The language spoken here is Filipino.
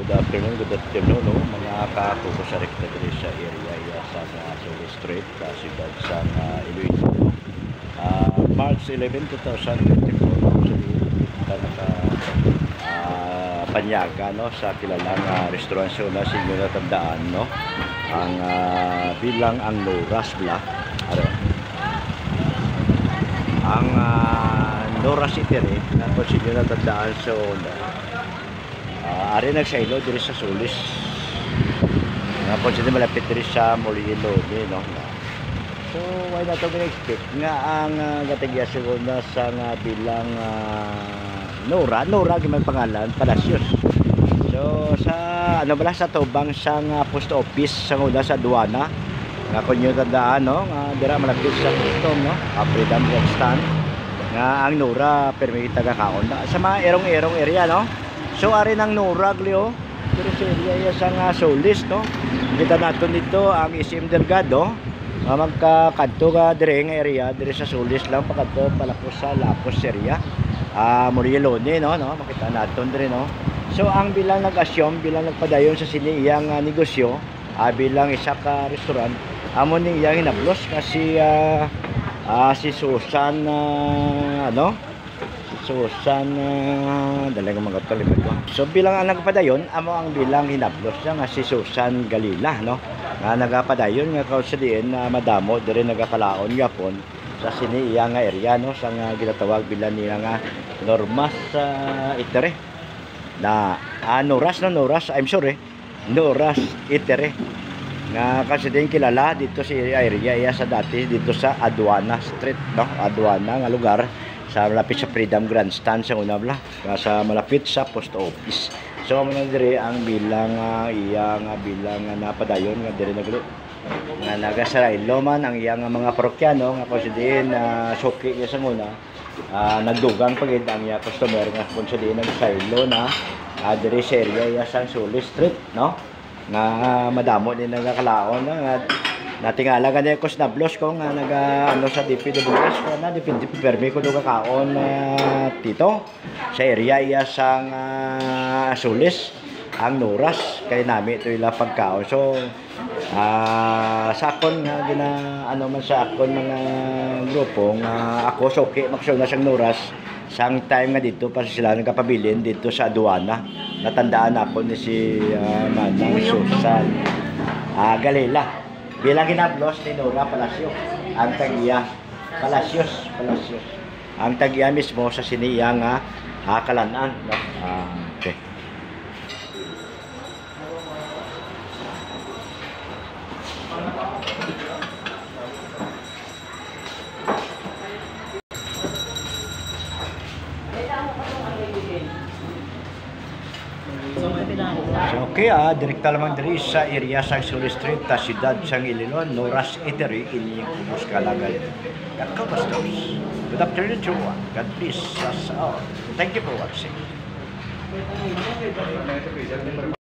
good afternoon, no? Mga kakuko sa rekta diri sa area sa Soli Street, siyudad sa Iloilo, no? March 11, 2024, sa naka panyaga, no, sa kilalang restaurant na sa inyo natandaan, no, ang bilang ang Noras Black, ano, ang Noras Eatery na kung sa inyo natandaan sa ari nagsaylo diri sa Solis nga po siya malapit diri sa Molino, no. So why na to expect nga ang gatigya segunda sa bilang Nora gyud pangalan Palacios. So sa ano bala sa tubang sa post office sa una sa aduana nga kun nyo tandaan, no, nga dira malapit sa custom, no, Freedom Stand nga ang Nora permita ka kaon sa mga erong area, no. So ari ng Nora glio diri sa area sa Solis, no. Kita naton dito ang SM Delgado magkakadto ka diri nga area diri sa Solis lang pakadto palapos sa Lapos area Morielone, no, makita naton diri, no. So ang bilang nag-assume bilang nagpadayon sa sini iyang negosyo bilang isa ka restaurant amo ning iyang hinablos kasi si Susan ano Susan dalang mga talipad ko. So bilang ang nagpadayon amo ang bilang hinablos niya nga si Susan Galila, no, nga nagapadayon nga kausadiin na madamo diri nagakalaon gyapon sa sini iya nga area, no, sa nga ginatawag bilang niya nga Normas Eatery na Noras I'm sorry, Noras Eatery nga kasi din kilala dito sa area iya sa dati dito sa Aduana Street, no, Aduana nga lugar sa malapit sa Freedom Grandstand sa una bla sa malapit sa post office. So mo diri ang bilang iya nga bilang napadayon nga diri naglo nga nagasaraylo man ang iyang mga parokyano nga konsidiin suki niya sa muna nagdugang pagid ang iya customer nga konsidiin nagsaylo na diri sa area sa Soli Street, no, nga madamo din nagakalaon nga natingala gani ko snablos ko nga ano sa DPWS ko na depende permi ko do kakaon tito sa area iya sang Solis ang Noras kay nami ito ila pagkaon. So sakon nga gina ano man sa akon mga grupo nga ako soki magsuna sang Noras sang time nga dito pa sila nagapabilin dito sa aduana. Natandaan ako ni si Manang Susan Galila bilang hinablos ni Nora Palacios ang tagiya Palacios ang tagiya mismo sa siniya nga Kalanan, no. Okay. So okay, direkta lamang diri sa area sa Soli Street, siyudad sa Iloilo, Noras Eatery inyong kubos kalagal. Good afternoon to everyone. God bless us all. Thank you for watching.